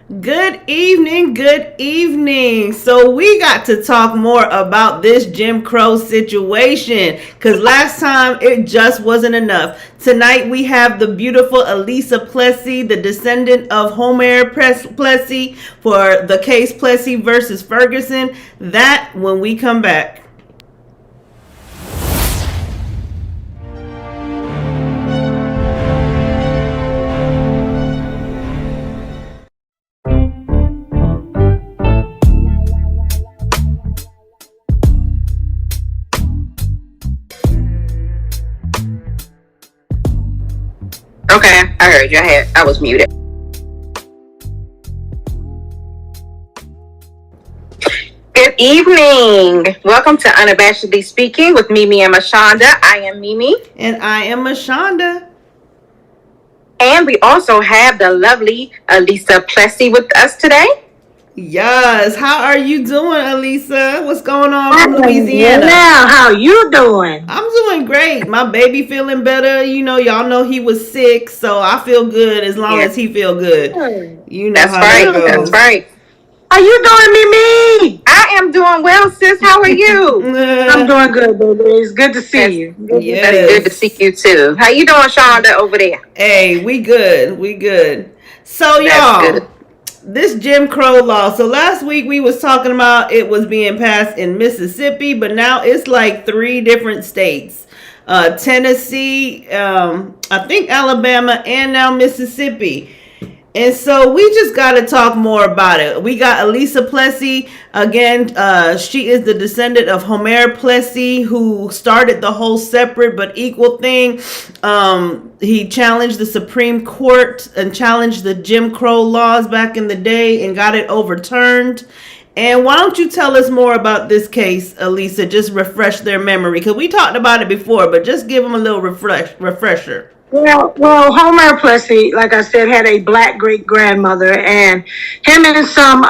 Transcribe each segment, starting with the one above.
Good evening, good evening. So we got to talk more about this Jim Crow situation because last time it just wasn't enough. Tonight we have the beautiful Alisa Plessy, the descendant of Homer Plessy, for the case Plessy versus Ferguson. That when we come back. Okay, I heard you. I was muted. Good evening. Welcome to Unabashedly Speaking with Mimi and Mashonda. I am Mimi. And I am Mashonda. And we also have the lovely Alisa Plessy with us today. Yes. How are you doing, Alisa? What's going on from Louisiana? Now, how you doing? I'm doing great. My baby feeling better. You know, y'all know he was sick, so I feel good as long as he feel good. You know That's how right. that goes. That's right. How you doing, Mimi? I am doing well, sis. How are you? I'm doing good, baby. It's good to see you. Yes. That's good to see you too. How you doing, Shonda, over there? Hey, we good. We good. So y'all, this Jim Crow law. So last week we was talking about it was being passed in Mississippi, but now it's like 3 different states. Tennessee, I think Alabama, and now Mississippi. And so we just got to talk more about it. We got Alisa Plessy. Again, she is the descendant of Homer Plessy, who started the whole separate but equal thing. He challenged the Supreme Court and challenged the Jim Crow laws back in the day and got it overturned. And why don't you tell us more about this case, Alisa? Just refresh their memory. Because we talked about it before, but just give them a little refresher. Well, Homer Plessy, like I said, had a black great-grandmother, and him and some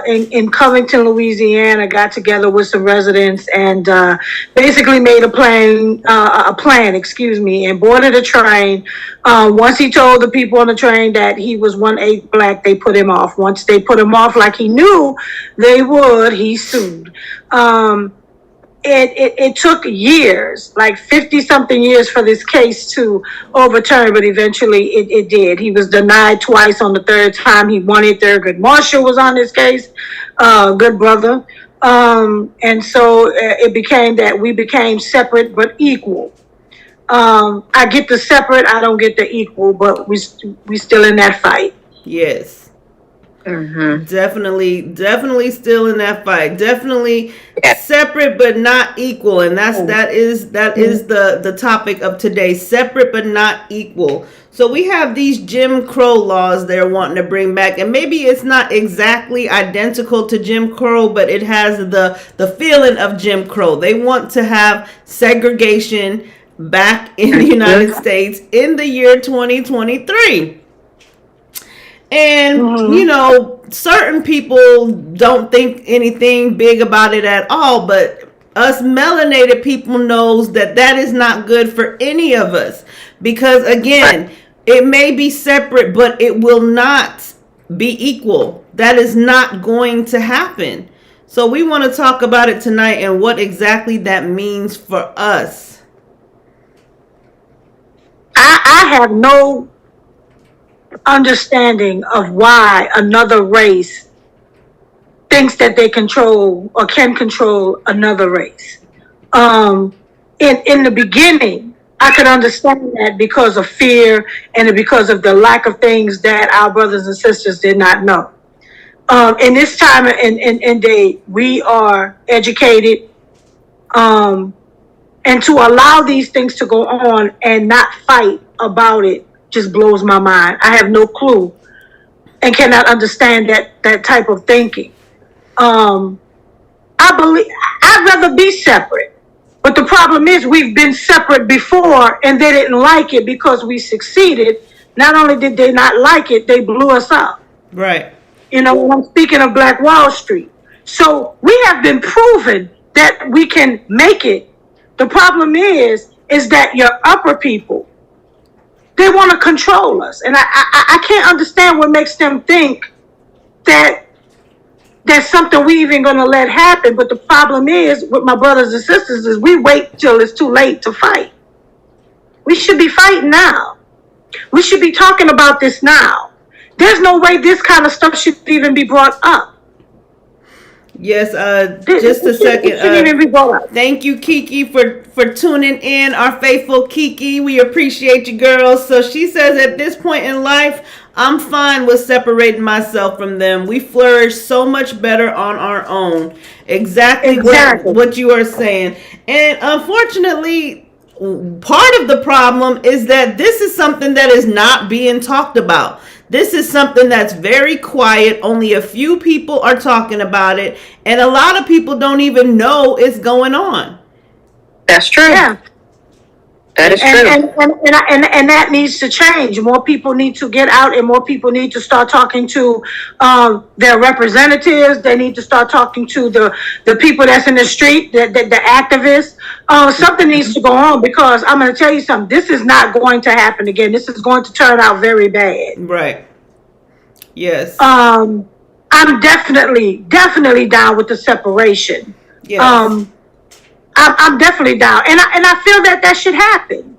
in Covington, Louisiana, got together with some residents and basically made a plan, and boarded a train. Once he told the people on the train that he was 1/8 black, they put him off. Once they put him off, like he knew they would, he sued. It took years, like 50-something years for this case to overturn, but eventually it did. He was denied twice. On the third time, he won it. Thurgood Marshall was on this case, good brother. And so it became that we became separate but equal. I get the separate, I don't get the equal, but we still in that fight. Yes. Definitely still in that fight. Definitely separate but not equal, and that is the topic of today. Separate but not equal. So we have these Jim Crow laws they're wanting to bring back, and maybe it's not exactly identical to Jim Crow, but it has the feeling of Jim Crow. They want to have segregation back in the United States in the year 2023. And, you know, certain people don't think anything big about it at all, but us melanated people knows that is not good for any of us. Because, again, it may be separate, but it will not be equal. That is not going to happen. So we want to talk about it tonight and what exactly that means for us. I have no understanding of why another race thinks that they control or can control another race. In the beginning, I could understand that because of fear and because of the lack of things that our brothers and sisters did not know. In this time and day, we are educated, and to allow these things to go on and not fight about it just blows my mind. I have no clue and cannot understand that type of thinking. I believe I'd rather be separate, but the problem is we've been separate before and they didn't like it because we succeeded. Not only did they not like it, they blew us up. Right. You know, I'm speaking of Black Wall Street. So we have been proven that we can make it. The problem is that your upper people, they want to control us. And I can't understand what makes them think that that's something we even going to let happen. But the problem is with my brothers and sisters is we wait till it's too late to fight. We should be fighting now. We should be talking about this now. There's no way this kind of stuff should even be brought up. Yes, just a second. Thank you, Kiki, for tuning in, our faithful Kiki. We appreciate you, girls. So she says, at this point in life, I'm fine with separating myself from them. We flourish so much better on our own. Exactly. What you are saying. And unfortunately, part of the problem is that this is something that is not being talked about. This is something that's very quiet. Only a few people are talking about it. And a lot of people don't even know it's going on. That's true. Yeah. That is true. And that needs to change. More people need to get out, and more people need to start talking to their representatives. They need to start talking to the people that's in the street, the activists. Something needs to go on, because I'm going to tell you something. This is not going to happen again. This is going to turn out very bad. Right. Yes. I'm definitely down with the separation. Yes. I'm definitely down, and I feel that should happen.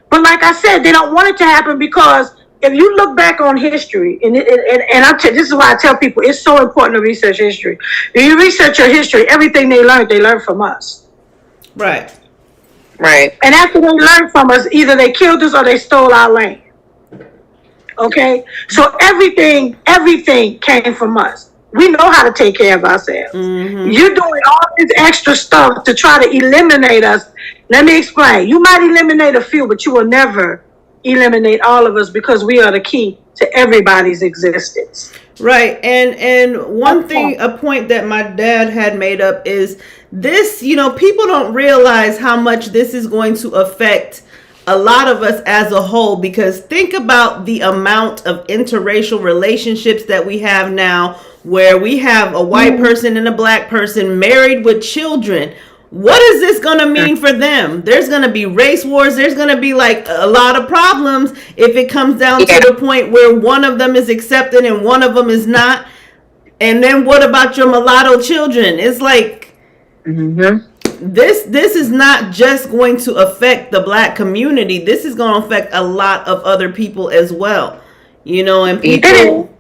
But like I said, they don't want it to happen, because if you look back on history, and this is why I tell people it's so important to research history. If you research your history, everything they learned from us. Right. Right. And after they learned from us, either they killed us or they stole our land. Okay? So everything came from us. We know how to take care of ourselves. Mm-hmm. You're doing all this extra stuff to try to eliminate us. Let me explain. You might eliminate a few, but you will never eliminate all of us, because we are the key to everybody's existence. Right. And one thing, a point that my dad had made up is this, people don't realize how much this is going to affect a lot of us as a whole, because think about the amount of interracial relationships that we have now, where we have a white person and a black person married with children. What is this going to mean for them? There's going to be race wars. There's going to be like a lot of problems if it comes down to the point where one of them is accepted and one of them is not. And then what about your mulatto children? It's like, this is not just going to affect the black community. This is going to affect a lot of other people as well. And people...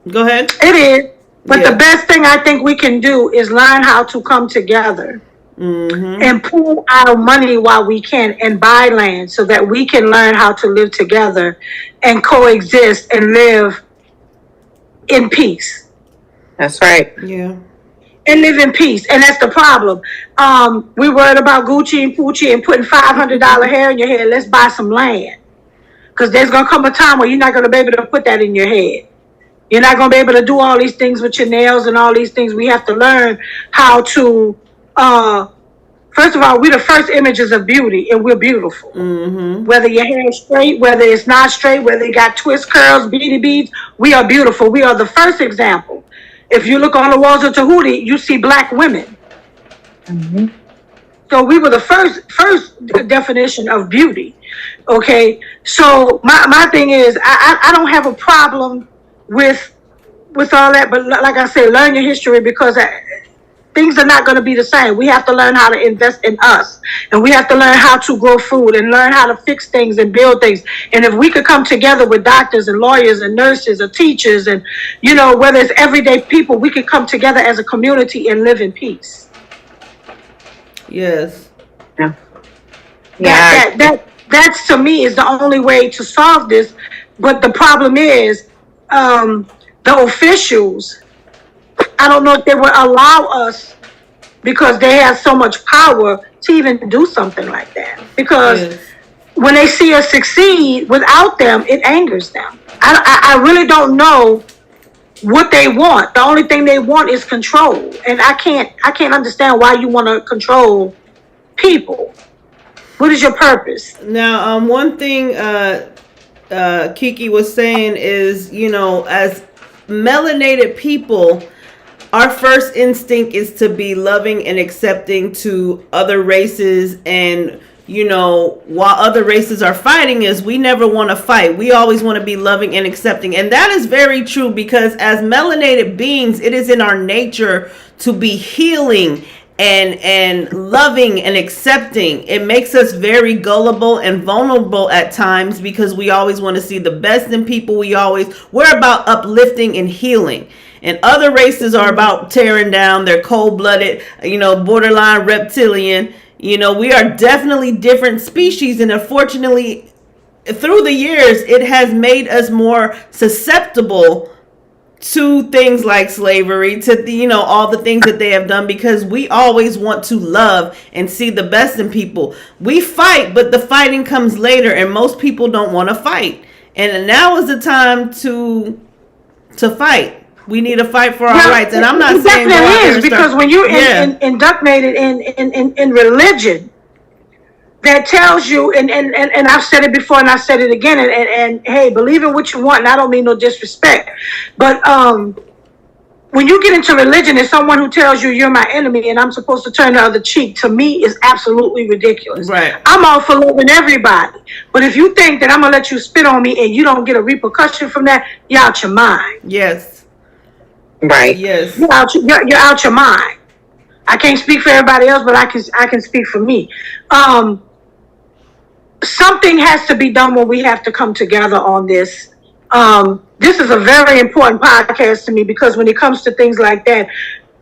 Go ahead. It is. But the best thing I think we can do is learn how to come together and pool our money while we can, and buy land, so that we can learn how to live together and coexist and live in peace. That's right. Yeah. And live in peace. And that's the problem. We worried about Gucci and Poochie and putting $500 hair in your head. Let's buy some land. Because there's going to come a time where you're not going to be able to put that in your head. You're not going to be able to do all these things with your nails and all these things. We have to learn how to, first of all, we're the first images of beauty, and we're beautiful. Mm-hmm. Whether your hair is straight, whether it's not straight, whether you got twist curls, beady beads, we are beautiful. We are the first example. If you look on the walls of Tahuti, you see black women. Mm-hmm. So we were the first definition of beauty. Okay, so my thing is, I don't have a problem with all that, but like I said, learn your history, because things are not going to be the same. We have to learn how to invest in us, and we have to learn how to grow food, and learn how to fix things and build things. And if we could come together with doctors and lawyers and nurses or teachers, and whether it's everyday people, we could come together as a community and live in peace. Yes. Yeah. That's to me is the only way to solve this. But the problem is, the officials, I don't know if they would allow us, because they have so much power, to even do something like that. Because when they see us succeed without them, it angers them. I really don't know what they want. The only thing they want is control, and I can't understand why you want to control people. What is your purpose? Now, one thing Kiki was saying is, as melanated people, our first instinct is to be loving and accepting to other races and while other races are fighting, is we never want to fight. We always want to be loving and accepting. And that is very true, because as melanated beings, it is in our nature to be healing and loving and accepting. It makes us very gullible and vulnerable at times, because we always want to see the best in people. We're about uplifting and healing. And other races are about tearing down. They're cold-blooded, borderline reptilian. We are definitely different species, and unfortunately, through the years, it has made us more susceptible to things like slavery, to all the things that they have done, because we always want to love and see the best in people. We fight, but the fighting comes later, and most people don't want to fight. And now is the time to fight. We need to fight for our rights. And I'm not saying that is, because when you're indoctrinated in religion that tells you, and I've said it before and I said it again, and hey, believe in what you want, and I don't mean no disrespect, but when you get into religion and someone who tells you you're my enemy and I'm supposed to turn the other cheek, to me is absolutely ridiculous. Right. I'm all for loving everybody, but if you think that I'm gonna let you spit on me and you don't get a repercussion from that, you're out your mind. Yes. Right. Yes. You're out your mind. I can't speak for everybody else, but I can speak for me. Something has to be done when we have to come together on this. This is a very important podcast to me, because when it comes to things like that,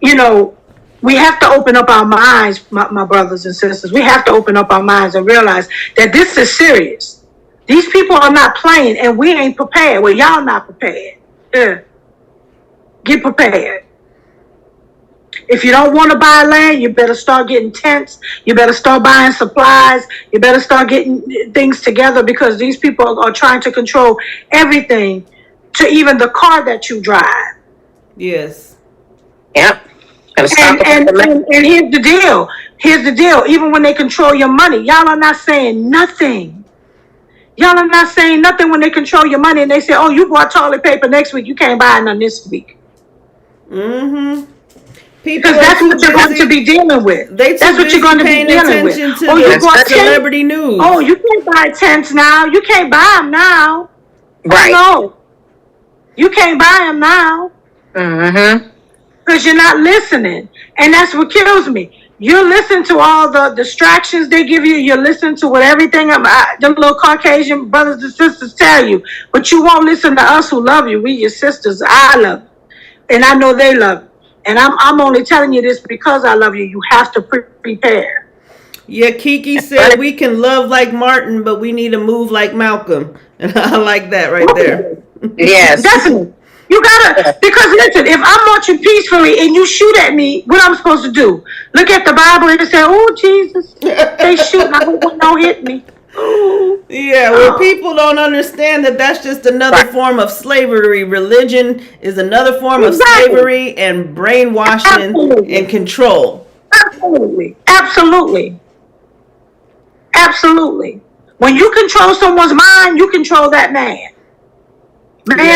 we have to open up our minds, my brothers and sisters. We have to open up our minds and realize that this is serious. These people are not playing, and we ain't prepared. Well, y'all not prepared. Yeah. Get prepared. If you don't want to buy land, you better start getting tents. You better start buying supplies. You better start getting things together, because these people are trying to control everything, to even the car that you drive. Yes. Yep. And here's the deal. Here's the deal. Even when they control your money, y'all are not saying nothing. Y'all are not saying nothing when they control your money, and they say, oh, you bought toilet paper next week, you can't buy none this week. Mm-hmm. Because that's what you're going to be dealing with. That's what you're going to be dealing with. Oh, you bought celebrity news. Oh, you can't buy tents now. You can't buy them now. Right. Oh, no. You can't buy them now. Mm-hmm. Because you're not listening. And that's what kills me. You listen to all the distractions they give you. You listen to what everything the little Caucasian brothers and sisters tell you. But you won't listen to us who love you. We your sisters. I love you. And I know they love you. And I'm only telling you this because I love you. You have to prepare. Yeah, Kiki said we can love like Martin, but we need to move like Malcolm. And I like that right there. Yes. Definitely. You gotta, because listen, if I'm marching peacefully and you shoot at me, what I'm supposed to do? Look at the Bible and say, oh, Jesus, they shoot, I hope one don't hit me. Yeah, well, people don't understand that that's just another form of slavery. Religion is another form of slavery and brainwashing and control. Absolutely. When you control someone's mind, you control that man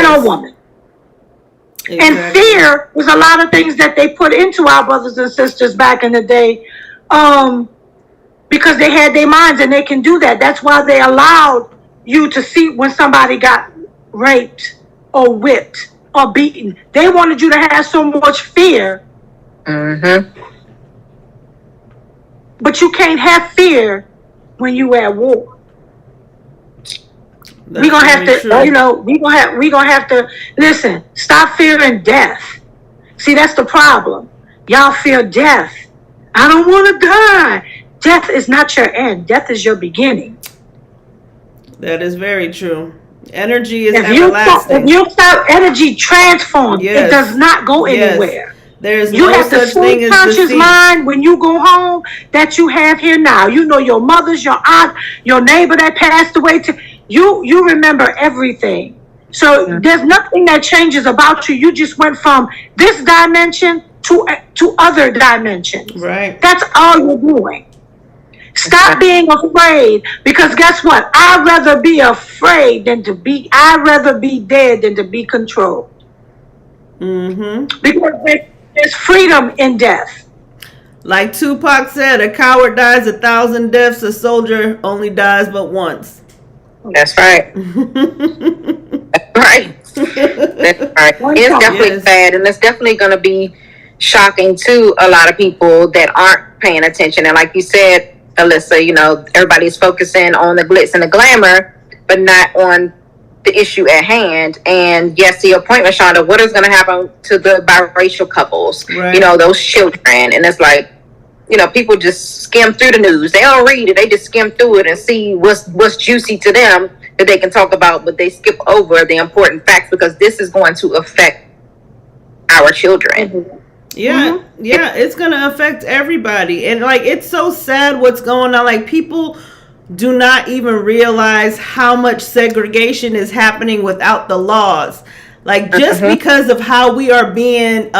or woman. Exactly. And fear was a lot of things that they put into our brothers and sisters back in the day. Because they had their minds and they can do that. That's why they allowed you to see when somebody got raped or whipped or beaten. They wanted you to have so much fear. Mm-hmm. But you can't have fear when you at war. We're gonna have to, we're gonna have to listen. Stop fearing death. See, that's the problem. Y'all fear death. I don't want to die. Death is not your end. Death is your beginning. That is very true. Energy is everlasting. If you stop energy transformed, it does not go anywhere. There's you no have the such thing as conscious deceit. mind when you go home that you have here now. You know your mother's, your aunt, your neighbor that passed away. You remember everything. So there's nothing that changes about you. You just went from this dimension to other dimensions. Right. That's all you're doing. Stop being afraid, because guess what? I'd rather be afraid I'd rather be dead than to be controlled. Mm-hmm. Because there's freedom in death. Like Tupac said, a coward dies 1,000 deaths, a soldier only dies but once. That's right. That's right. That's right. It's definitely sad, and it's definitely going to be shocking to a lot of people that aren't paying attention. And like you said, Alisa, you know, everybody's focusing on the glitz and the glamour, but not on the issue at hand. And yes, to your point, Rashonda, what is going to happen to the biracial couples? Right. You know, those children. And it's like, you know, people just skim through the news. They don't read it. They just skim through it and see what's juicy to them that they can talk about, but they skip over the important facts because this is going to affect our children. Yeah, yeah, it's going to affect everybody. And like, it's so sad what's going on. Like, people do not even realize how much segregation is happening without the laws. Like, just because of how we are being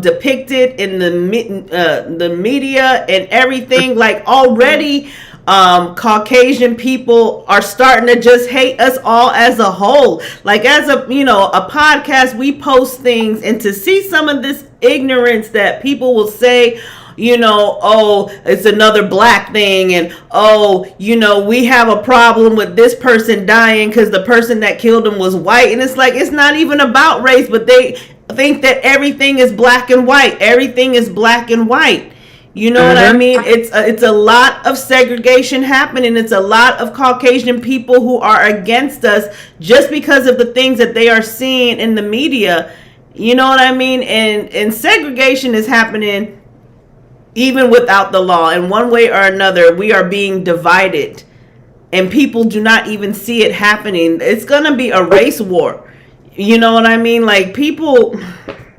depicted in the media and everything, like already Caucasian people are starting to just hate us all as a whole. Like, as a podcast, we post things, and to see some of this ignorance that people will say, you know, oh, it's another black thing, and oh, you know, we have a problem with this person dying because the person that killed him was white. And it's like, it's not even about race, but they think that everything is black and white. Everything is black and white. You know what I mean? It's a lot of segregation happening. It's a lot of Caucasian people who are against us just because of the things that they are seeing in the media. You know what I mean? And segregation is happening even without the law. In one way or another, we are being divided, and people do not even see it happening. It's going to be a race war. You know what I mean? Like, people,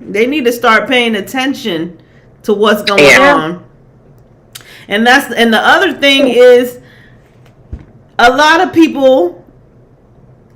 they need to start paying attention to what's going on. And the other thing is, a lot of people,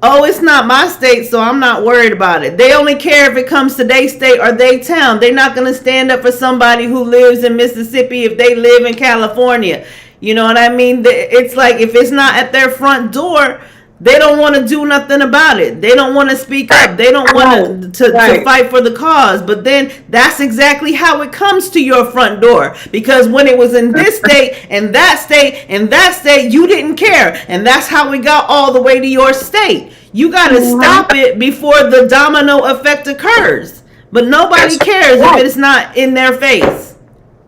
oh, it's not my state, so I'm not worried about it. They only care if it comes to their state or their town. They're not going to stand up for somebody who lives in Mississippi if they live in California. You know what I mean? It's like, if it's not at their front door, they don't want to do nothing about it. They don't want to speak up. They don't want to fight for the cause. But then that's exactly how it comes to your front door. Because when it was in this state and that state and that state, you didn't care. And that's how we got all the way to your state. You got to stop it before the domino effect occurs. But nobody cares if it's not in their face.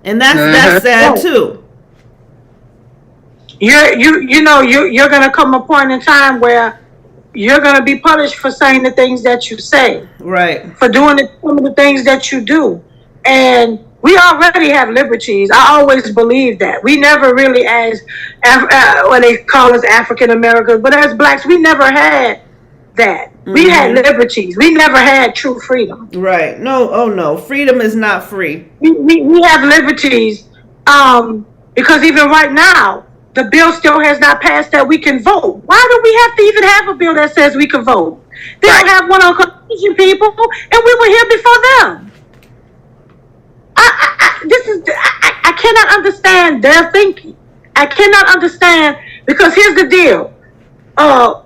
And that's sad too. You're gonna come a point in time where you're gonna be punished for saying the things that you say, right? For doing some of the things that you do, and we already have liberties. I always believe that we never really, as what they call us African Americans, but as blacks, we never had that. We had liberties. We never had true freedom. Right? No. Oh no, freedom is not free. We have liberties, because even right now, the bill still has not passed that we can vote. Why do we have to even have a bill that says we can vote? They don't have one on Caucasian people, and we were here before them. I cannot understand their thinking. I cannot understand, because here's the deal. My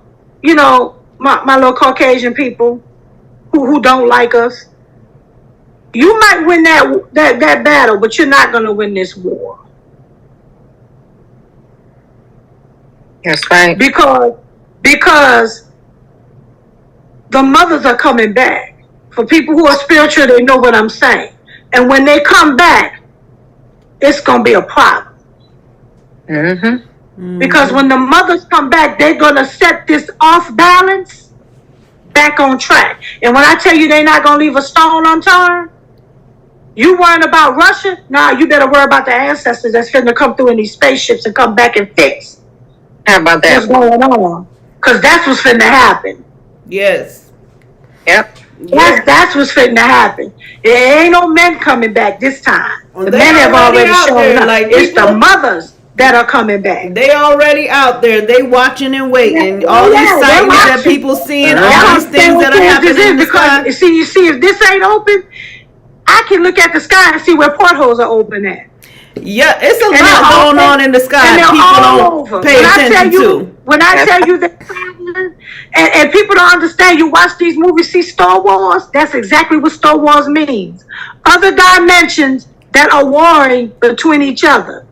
little Caucasian people who don't like us, you might win that battle, but you're not going to win this war. That's right. Because the mothers are coming back. For people who are spiritual, they know what I'm saying. And when they come back, it's going to be a problem. Because when the mothers come back, they're going to set this off balance back on track. And when I tell you they're not going to leave a stone unturned, you worrying about Russia? Nah, you better worry about the ancestors that's finna come through in these spaceships and come back and fix. How about that? What's going on? Because that's what's finna happen. Yes. Yep. That's what's finna happen. There ain't no men coming back this time. The men have already shown up. Like, it's the mothers that are coming back. They already out there. They watching and waiting. All these sightings that people seeing, all these things that are happening in the sky. You see, if this ain't open, I can look at the sky and see where portholes are open at. Yeah, it's a lot going on in the sky. People don't pay attention to. When I tell you that, and people don't understand, you watch these movies, see Star Wars, that's exactly what Star Wars means. Other dimensions that are warring between each other.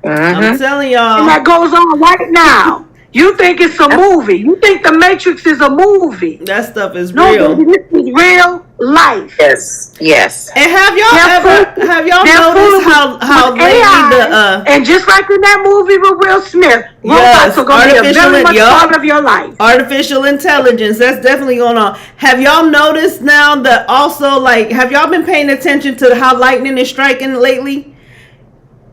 I'm telling y'all. And that goes on right now. You think it's a movie. You think The Matrix is a movie. That stuff is No, real. baby, this is real life. Yes. And have y'all noticed how lately AI, and just like in that movie with Will Smith, robots are going to be a very much part of your life. Artificial intelligence, that's definitely going on. Have y'all noticed now that also, like, have y'all been paying attention to how lightning is striking lately?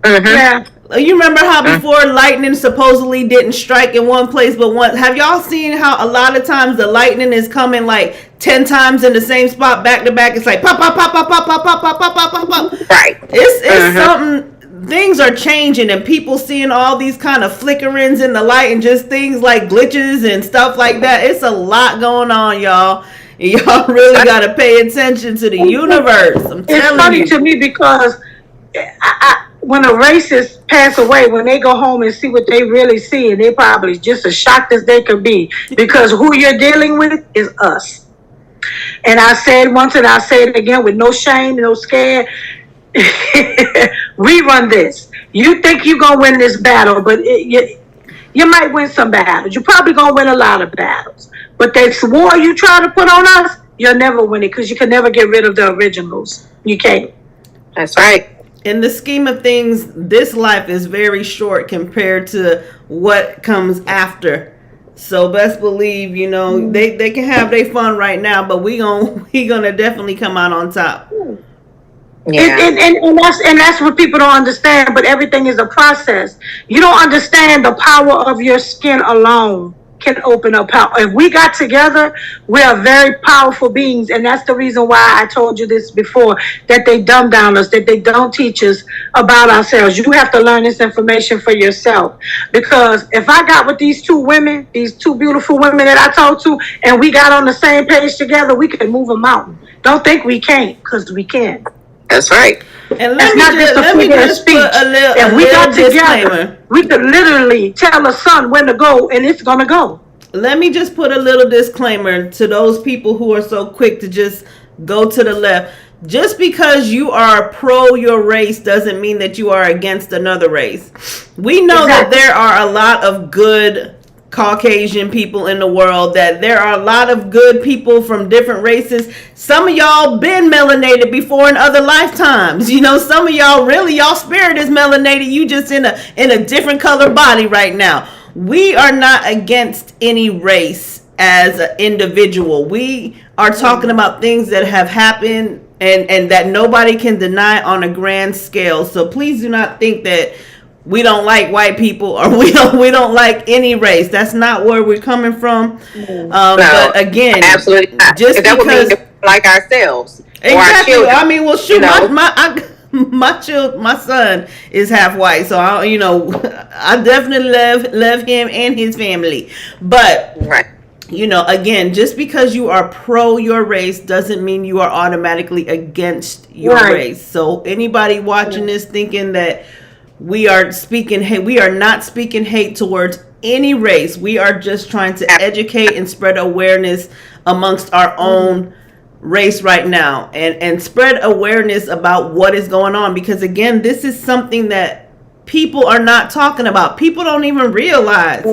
Yeah. You remember how before lightning supposedly didn't strike in one place but one? Have y'all seen how a lot of times the lightning is coming like 10 times in the same spot back to back? It's like pop, pop, pop, pop, pop, pop, pop, pop, pop, pop, pop, pop. Right. It's something. Things are changing and people seeing all these kind of flickerings in the light and just things like glitches and stuff like that. It's a lot going on, y'all. Y'all really got to pay attention to the universe. I'm telling you. It's funny to me because when a racist pass away, when they go home and see what they really see, and they probably just as shocked as they could be, because who you're dealing with is us. And I said once and I say it again with no shame, no scare, we run this. You think you're going to win this battle, but you might win some battles. You're probably going to win a lot of battles. But that war you try to put on us, you'll never win it because you can never get rid of the originals. You can't. That's right. In the scheme of things, this life is very short compared to what comes after. So best believe, you know, they can have their fun right now, but we gonna definitely come out on top. Yeah. And that's what people don't understand, but everything is a process. You don't understand the power of your skin alone can open up power. If we got together, we are very powerful beings, and that's the reason why I told you this before, that they dumb down us, that they don't teach us about ourselves. You have to learn this information for yourself, because if I got with these two women, these two beautiful women that I talked to, and we got on the same page together, we could move a mountain. Don't think we can't, because we can. That's right. And let me just put a little, we got disclaimer. Together, we could literally tell a sun when to go, and it's gonna go. Let me just put a little disclaimer to those people who are so quick to just go to the left. Just because you are pro your race doesn't mean that you are against another race. We know that there are a lot of good Caucasian people in the world, that there are a lot of good people from different races. Some of y'all been melanated before in other lifetimes. You know, some of y'all really, y'all spirit is melanated. You just in a different color body right now. We are not against any race as an individual. We are talking about things that have happened and that nobody can deny on a grand scale. So please do not think that we don't like white people or we don't like any race. That's not where we're coming from. No, but again, absolutely not. Just that because would mean like ourselves. Exactly. Or our I mean, well, shoot, you know? my son is half white, so I definitely love him and his family. But right. You know, again, just because you are pro your race doesn't mean you are automatically against your race. So anybody watching this thinking that we are speaking hate, we are not speaking hate towards any race. We are just trying to educate and spread awareness amongst our own race right now, and spread awareness about what is going on, because again, this is something that people are not talking about. People don't even realize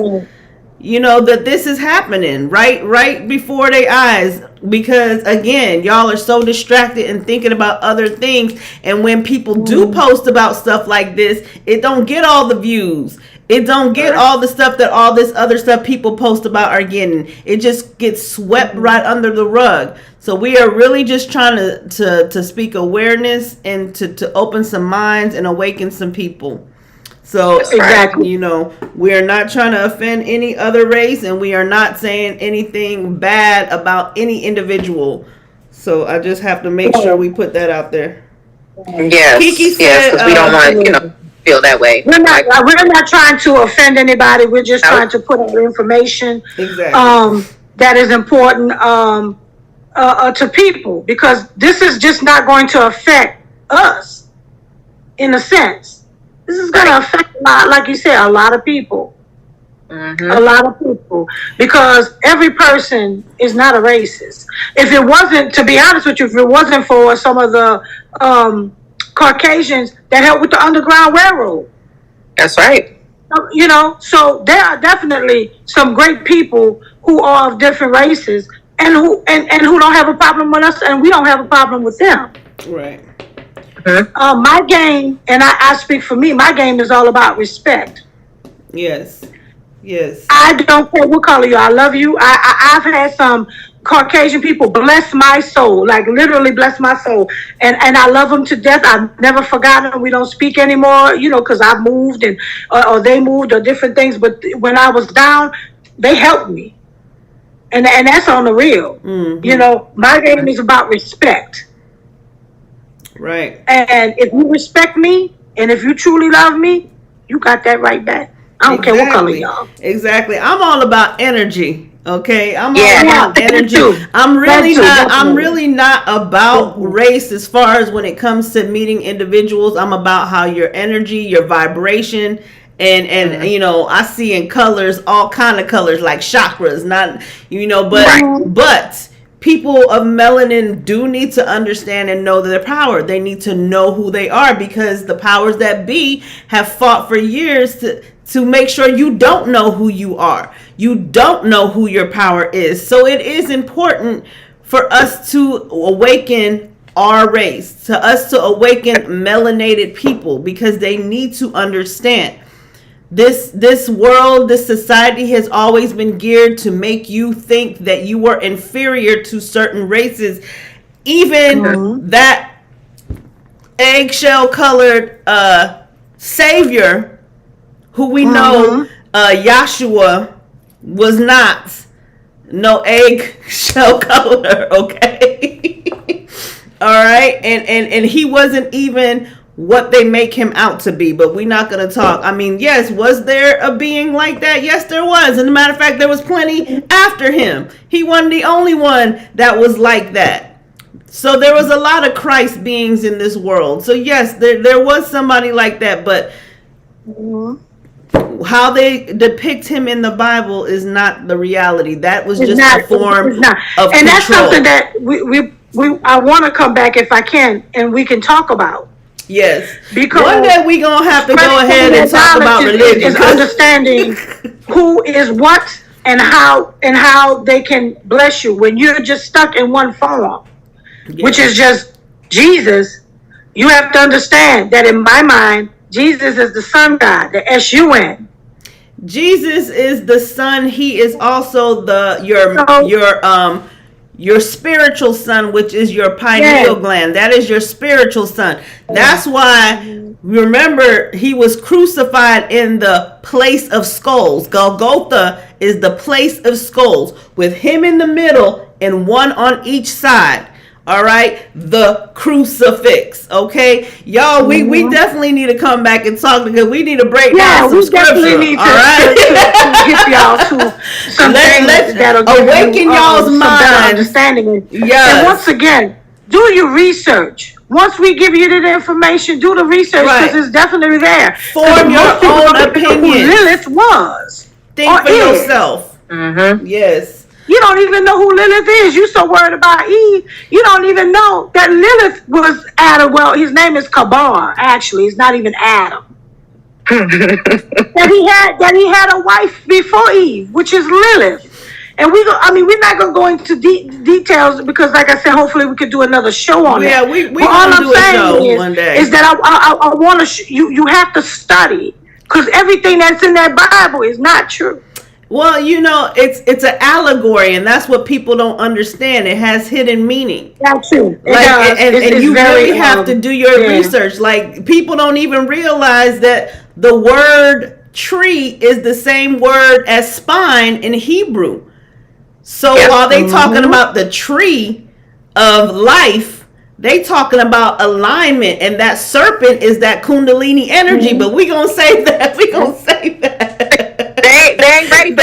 you know, that this is happening right before their eyes, because again, y'all are so distracted and thinking about other things, and when people do post about stuff like this, it don't get all the views. It don't get all the stuff that all this other stuff people post about are getting. It just gets swept right under the rug. So we are really just trying to speak awareness and to open some minds and awaken some people. So exactly, you know, we are not trying to offend any other race, and we are not saying anything bad about any individual. So I just have to make sure we put that out there. Yes, Kiki said, yes, because we don't want feel that way. We're not trying to offend anybody. We're just trying to put out information that is important to people, because this is just not going to affect us in a sense. This is going to affect, like you said, a lot of people. A lot of people, because every person is not a racist. If it wasn't, to be honest with you, if it wasn't for some of the Caucasians that helped with the Underground Railroad. That's right. You know, so there are definitely some great people who are of different races and who don't have a problem with us, and we don't have a problem with them. Right. My game, and I speak for me, my game is all about respect. Yes. Yes. I don't care what color you are. I love you. I've had some Caucasian people bless my soul, like literally bless my soul. And I love them to death. I've never forgotten them. We don't speak anymore, you know, because I've moved and or they moved or different things. But when I was down, they helped me. And that's on the real. Mm-hmm. You know, my game is about respect. Right. And if you respect me and if you truly love me, you got that right back. I don't care what color y'all. Exactly. I'm all about energy. Okay, I'm all about Yeah, energy. I'm really not about race as far as when it comes to meeting individuals. I'm about how your energy, your vibration, and you know, I see in colors, all kind of colors, like chakras, not, you know, but people of melanin do need to understand and know their power. They need to know who they are, because the powers that be have fought for years to make sure you don't know who you are. You don't know who your power is. So it is important for us to awaken our race, to us to awaken melanated people, because they need to understand this world, this society has always been geared to make you think that you were inferior to certain races. Even that eggshell colored savior, who we know Yahshua was not no eggshell color, okay? All right, and he wasn't even what they make him out to be. But we're not going to talk. I mean, yes, was there a being like that? Yes, there was. And a matter of fact, there was plenty after him. He wasn't the only one that was like that. So there was a lot of Christ beings in this world. So yes, there was somebody like that, but how they depict him in the Bible is not the reality. That was just a form of control. And that's something that I want to come back, if I can, and we can talk about. Yes. Because one day we going to have to go ahead and talk about religion. Is understanding who is what and how they can bless you when you're just stuck in one form, which is just Jesus. You have to understand that in my mind, Jesus is the Son God, the S-U-N. Jesus is the Son. He is also your spiritual son, which is your pineal gland. That is your spiritual son. That's why, remember, he was crucified in the place of skulls. Golgotha is the place of skulls, with him in the middle and one on each side. All right, the crucifix. Okay, y'all, we definitely need to come back and talk, because we need to break down some scripture. Need to get y'all to some things that'll awaken y'all's mind, understanding. Yes. And once again, do your research. Once we give you the information, do the research, because it's definitely there. Form your own opinion. Who Lilith was. Think for yourself. Yes. You don't even know who Lilith is. You so worried about Eve. You don't even know that Lilith was Adam. Well, his name is Kabar. Actually, it's not even Adam. that he had a wife before Eve, which is Lilith. And we're not gonna go into details, because, like I said, hopefully we could do another show on it. Yeah, we gonna do a show one day. Is that I want to you have to study, because everything that's in that Bible is not true. Well, you know, it's an allegory, and that's what people don't understand. It has hidden meaning. That's true. And you really have to do your research. Like, people don't even realize that the word tree is the same word as spine in Hebrew. So while they talking about the tree of life, they talking about alignment, and that serpent is that Kundalini energy. But we gonna save that. They ain't ready for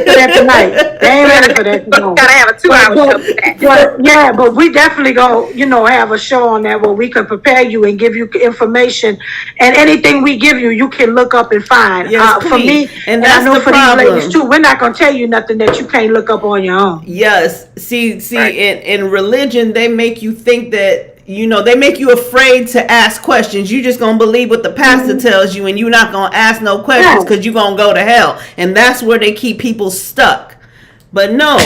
that tonight. They ain't ready for that tonight. Gotta have a 2-hour show for that. But we definitely gonna, have a show on that where we can prepare you and give you information, and anything we give you, you can look up and find. Yes, for me, and I know for these ladies too, we're not gonna tell you nothing that you can't look up on your own. Yes. See, in religion, they make you think that they make you afraid to ask questions. You just gonna believe what the pastor tells you, and you're not gonna ask no questions because you're gonna go to hell. And that's where they keep people stuck. But no,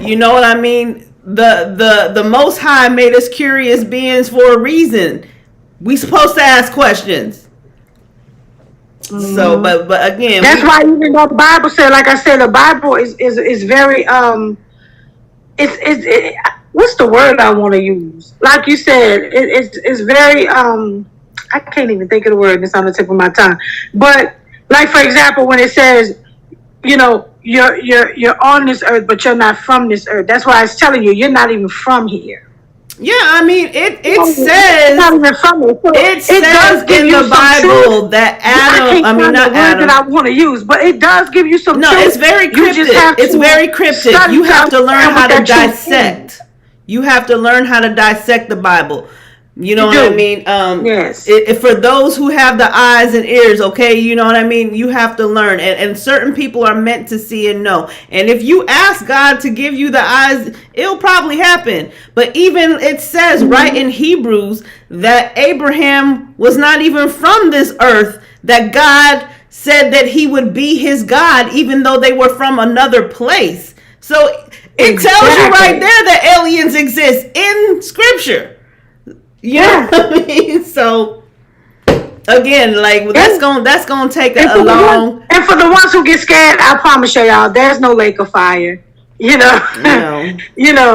you know what I mean? The Most High made us curious beings for a reason. We supposed to ask questions. So, but again, that's why even though the Bible said, like I said, the Bible is very what's the word I want to use? Like you said, it's very I can't even think of the word. It's on the tip of my tongue. But like for example, when it says, you're on this earth, but you're not from this earth. That's why it's telling you you're not even from here. Yeah, I mean, it says, not even from it. So it says in the Bible that Adam, not Adam. That I want to use, but it does give you some. No, truth. It's very cryptic. It's very cryptic. You have to learn how to dissect. You have to learn how to dissect the Bible. You know what I mean? Yes. For those who have the eyes and ears, okay, you know what I mean? You have to learn. And certain people are meant to see and know. And if you ask God to give you the eyes, it'll probably happen. But even it says right in Hebrews that Abraham was not even from this earth, that God said that he would be his God, even though they were from another place. So it tells you right there that aliens exist in Scripture. You know what I mean? So again, like that's gonna take a long. And for the ones who get scared, I promise y'all, there's no lake of fire. No.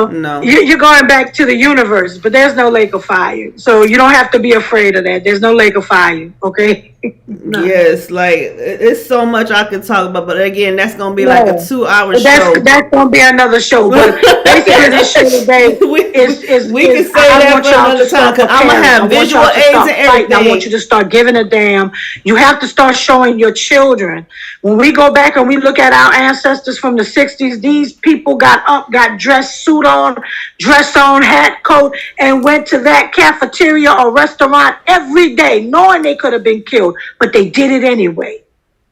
No. You're going back to the universe, but there's no lake of fire. So you don't have to be afraid of that. There's no lake of fire. Okay. No. Yes, like it's so much I could talk about, but again, that's gonna be like a 2-hour show. That's gonna be another show. But basically, this show today is we can say that for another time because I'm gonna have visual aids and everything. I want you to start giving a damn. You have to start showing your children. When we go back and we look at our ancestors from the '60s, these people got up, got dressed, suit on, dress on, hat, coat, and went to that cafeteria or restaurant every day, knowing they could have been killed. But they did it anyway.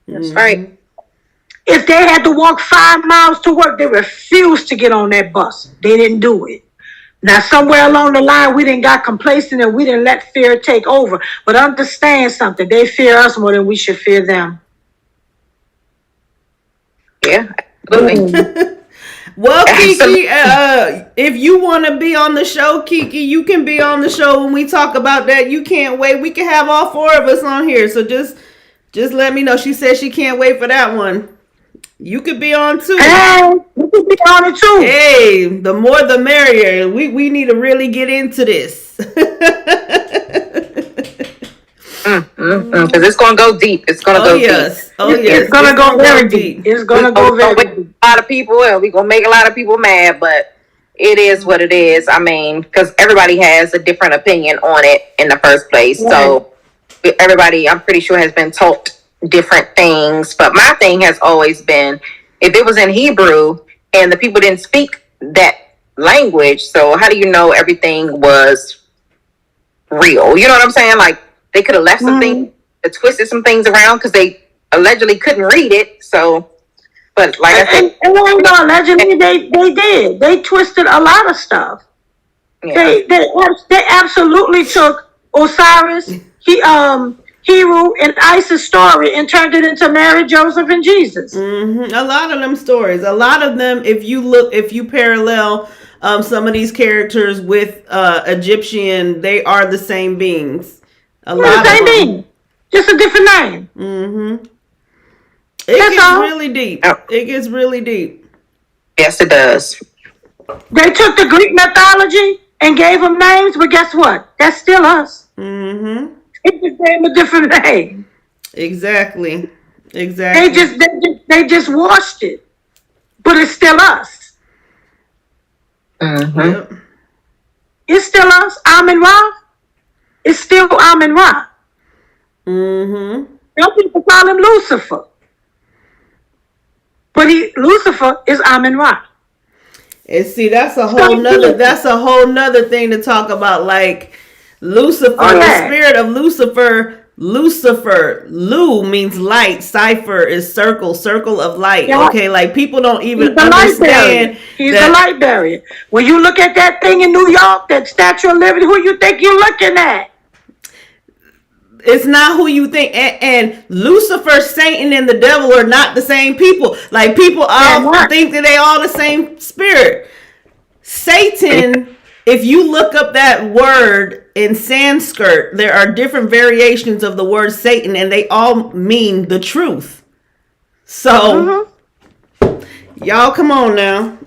That's right. If they had to walk 5 miles to work, they refused to get on that bus. They didn't do it. Now, somewhere along the line, we didn't got complacent and we didn't let fear take over. But understand something. They fear us more than we should fear them. Yeah, absolutely. Well, Kiki, if you want to be on the show, Kiki, you can be on the show when we talk about that. You can't wait. We can have all 4 of us on here. So just let me know. She said she can't wait for that one. You could be on too. Hey, you could be on it too. Hey, the more the merrier. We need to really get into this. Because it's going to go deep. It's going to go deep. Oh, yes. It's going to go very deep. It's going to go very deep. A lot of people, and we're going to make a lot of people mad, but it is what it is. I mean, because everybody has a different opinion on it in the first place. Right. So everybody, I'm pretty sure, has been taught different things. But my thing has always been, if it was in Hebrew and the people didn't speak that language, so how do you know everything was real? You know what I'm saying? Like, they could have left some things, twisted some things around because they allegedly couldn't read it. So, but like I said, allegedly they did. They twisted a lot of stuff. Yeah. They absolutely took Osiris, Heru, and Isis' story and turned it into Mary, Joseph, and Jesus. Mm-hmm. A lot of them stories. A lot of them, if you parallel some of these characters with Egyptian, they are the same beings. Same thing, just a different name. Mm-hmm. It gets really deep. It gets really deep. Yes, it does. They took the Greek mythology and gave them names, but guess what? That's still us. Mm-hmm. It just gave them a different name. Exactly. They just washed it, but it's still us. Mm-hmm. Yep. It's still us. Amun-Ra. It's still Amun-Ra. Mm-hmm. Some people call him Lucifer. But Lucifer is Amun-Ra. And see, that's a whole nother thing to talk about. Like Lucifer, the spirit of Lucifer Lucifer, Lu means light. Cipher is circle, circle of light. Yeah. Okay, like people don't even He's the light barrier. understand. He's the light barrier. When you look at that thing in New York, that Statue of Liberty, who you think you're looking at? It's not who you think. And Lucifer, Satan, and the devil are not the same people. Like people all think that they all the same spirit. Satan, if you look up that word in Sanskrit, there are different variations of the word Satan, and they all mean the truth. So, y'all, come on now.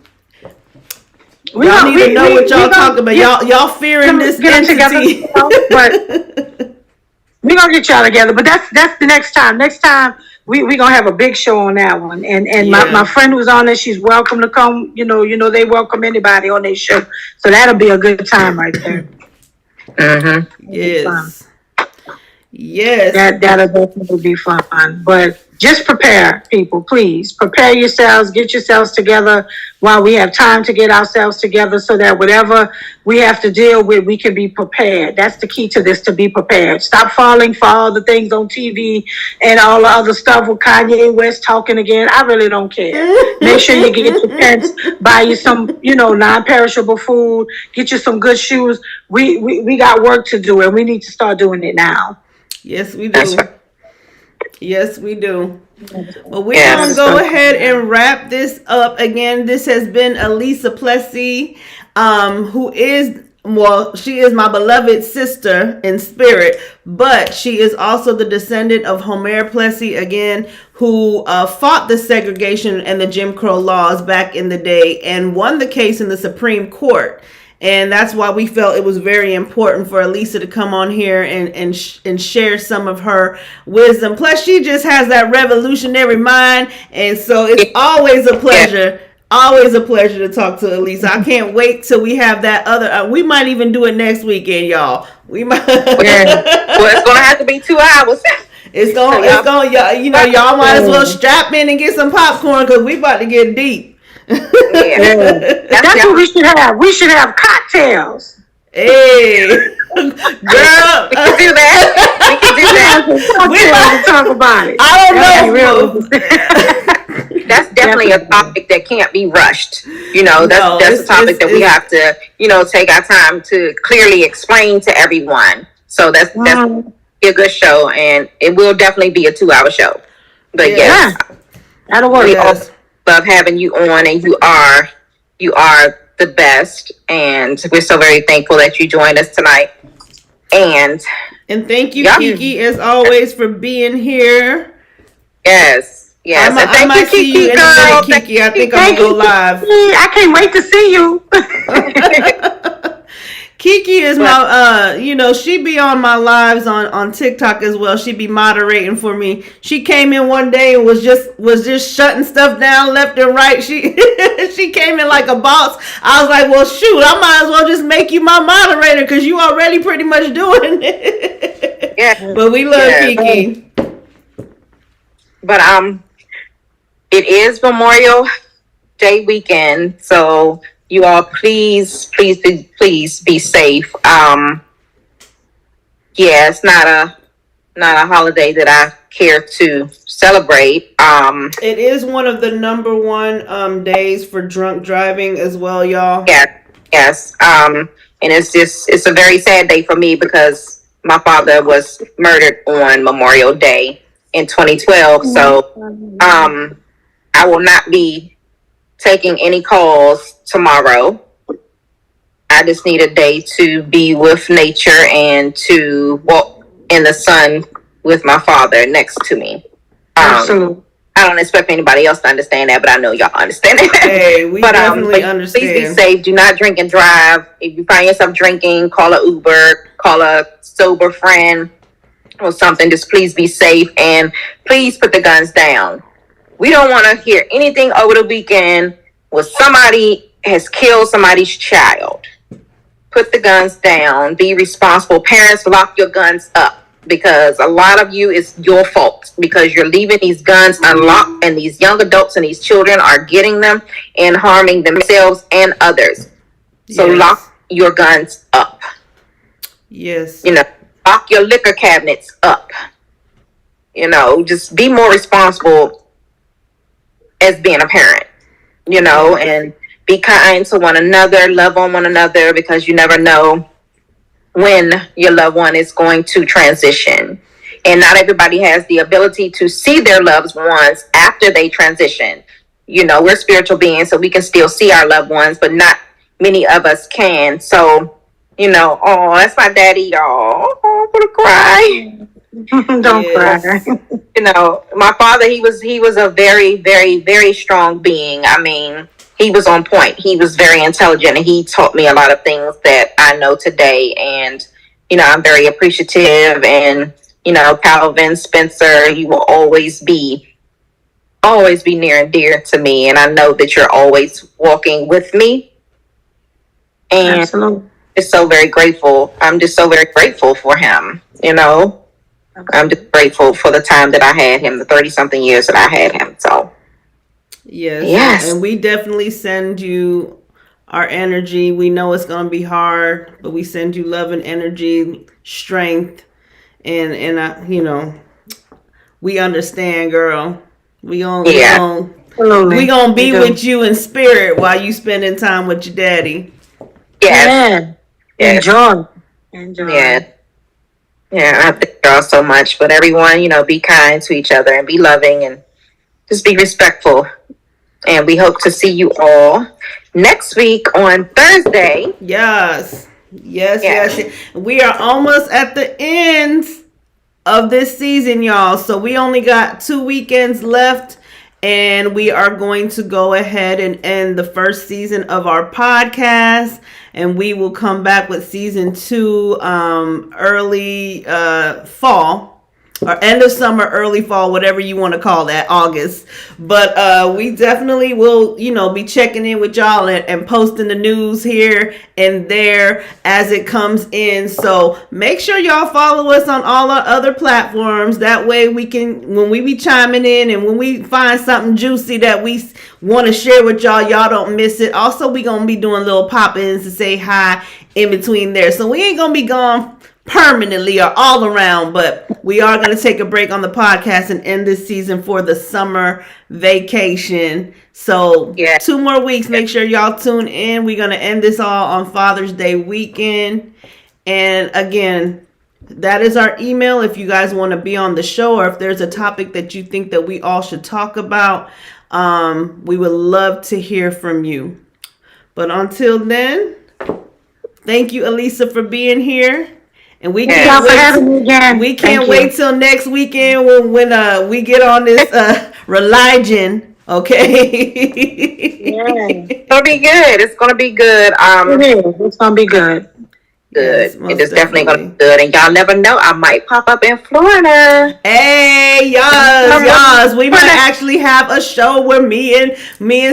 Y'all need to know what y'all talking about. Y'all fearing this entity. But we're gonna get y'all together. But that's the next time. Next time we gonna have a big show on that one. And my friend who's on it, she's welcome to come. You know they welcome anybody on their show. So that'll be a good time right there. Yes. Yes. That'll definitely be fun. But just prepare, people, please. Prepare yourselves, get yourselves together while we have time to get ourselves together so that whatever we have to deal with, we can be prepared. That's the key to this, to be prepared. Stop falling for all the things on TV and all the other stuff with Kanye West talking again. I really don't care. Make sure you get your pants, buy you some, non-perishable food, get you some good shoes. We got work to do, and we need to start doing it now. Yes, we do. Yes, we do. Well, we're going to go ahead and wrap this up. Again, this has been Alisa Plessy, who is, she is my beloved sister in spirit, but she is also the descendant of Homer Plessy, again, who fought the segregation and the Jim Crow laws back in the day and won the case in the Supreme Court. And that's why we felt it was very important for Alisa to come on here and share some of her wisdom. Plus, she just has that revolutionary mind. And so it's always a pleasure. Always a pleasure to talk to Alisa. I can't wait till we have that other. We might even do it next weekend, y'all. We might. Well, it's going to have to be 2 hours. Y'all might as well strap in and get some popcorn because we about to get deep. That's what we should have. We should have cocktails. Hey, girl, we can do that. We can talk about it. I don't know. That's definitely a topic that can't be rushed. That's a topic that we have to, take our time to clearly explain to everyone. So that's be a good show, and it will definitely be a 2-hour show. But that'll work. Love having you on, and you are the best, and we're so very thankful that you joined us tonight. And thank you, Kiki, as always, for being here. Yes. And thank you, Kiki. Kiki, I think I'm gonna go live. I can't wait to see you. Kiki is my, she be on my lives on TikTok as well. She be moderating for me. She came in one day and was just shutting stuff down left and right. She she came in like a boss. I was like, well, shoot, I might as well just make you my moderator because you already pretty much doing it. Yeah. But we love Kiki. But it is Memorial Day weekend, so you all, please be safe. It's not a holiday that I care to celebrate. It is one of the number one days for drunk driving as well, y'all. Yes. And it's a very sad day for me because my father was murdered on Memorial Day in 2012. So I will not be taking any calls tomorrow. I just need a day to be with nature and to walk in the sun with my father next to me. Absolutely. I don't expect anybody else to understand that, but I know y'all understand it. Hey, we definitely understand. Please be safe. Do not drink and drive. If you find yourself drinking, call an Uber, call a sober friend or something. Just please be safe, and please put the guns down. We don't want to hear anything over the weekend where somebody has killed somebody's child. Put the guns down. Be responsible. Parents, lock your guns up, because a lot of you, is your fault because you're leaving these guns unlocked, and these young adults and these children are getting them and harming themselves and others. So lock your guns up. Yes. Lock lock your liquor cabinets up. You know, just be more responsible as being a parent, you know, and be kind to one another, love on one another, because you never know when your loved one is going to transition. And not everybody has the ability to see their loved ones after they transition. You know, we're spiritual beings, so we can still see our loved ones, but not many of us can. So, you know, oh, that's my daddy, y'all. Oh, I'm gonna cry. Don't cry. You know, my father, he was a very, very, very strong being. I mean, he was on point. He was very intelligent, and he taught me a lot of things that I know today. And, you know, I'm very appreciative. And, you know, Calvin, Spencer, you will always be near and dear to me. And I know that you're always walking with me. And Absolutely. just so very grateful. I'm just so very grateful for him, you know. I'm just grateful for the time that I had him, the 30-something years that I had him. So, yes. And we definitely send you our energy. We know it's going to be hard, but we send you love and energy, strength. And you know, we understand, girl. We gonna be with you in spirit while you spending time with your daddy. Yeah. Enjoy. Yeah, I thank y'all so much. But everyone, you know, be kind to each other and be loving and just be respectful. And we hope to see you all next week on Thursday. Yes. We are almost at the end of this season, y'all. So we only got 2 weekends left, and we are going to go ahead and end the first season of our podcast. And we will come back with season 2 early fall, or end of summer, early fall, whatever you want to call that, August. But we definitely will, you know, be checking in with y'all and posting the news here and there as it comes in. So make sure y'all follow us on all our other platforms. That way we can, when we be chiming in and when we find something juicy that we want to share with y'all don't miss it. Also, we gonna be doing little pop-ins to say hi in between there. So we ain't gonna be gone permanently or all around, but we are going to take a break on the podcast and end this season for the summer vacation. So 2 more weeks. Make sure y'all tune in. We're going to end this all on Father's Day weekend. And again, that is our email if you guys want to be on the show, or if there's a topic that you think that we all should talk about. We would love to hear from you. But until then, thank you, Alisa, for being here. And we can't wait till next weekend when we get on this religion, okay? It's gonna be good. It's gonna be good. It's gonna be good. Good. Yes, it is definitely gonna be good. And y'all never know, I might pop up in Florida. Hey, y'all. We might actually have a show where me and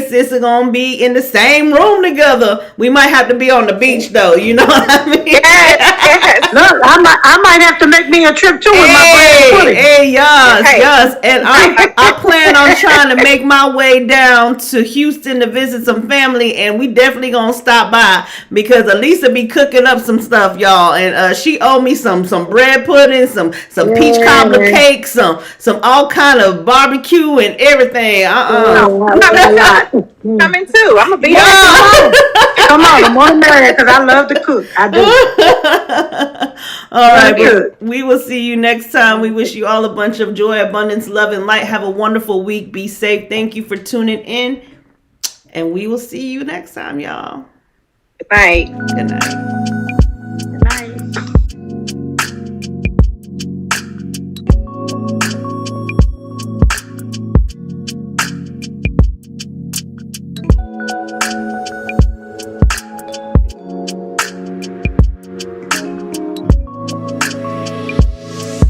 sis are gonna be in the same room together. We might have to be on the beach though, you know what I mean? Yes. Look, I might have to make me a trip too with my friend. Yes. And I plan on trying to make my way down to Houston to visit some family, and we definitely gonna stop by because Alisa be cooking up some stuff, y'all, and she owe me some bread pudding, some peach cobbler cake, some all kind of barbecue and everything. Coming too. I'm gonna be Come on, I'm on there because I love to cook. I do. All right, we will see you next time. We wish you all a bunch of joy, abundance, love, and light. Have a wonderful week. Be safe. Thank you for tuning in, and we will see you next time, y'all. Good night. Good night.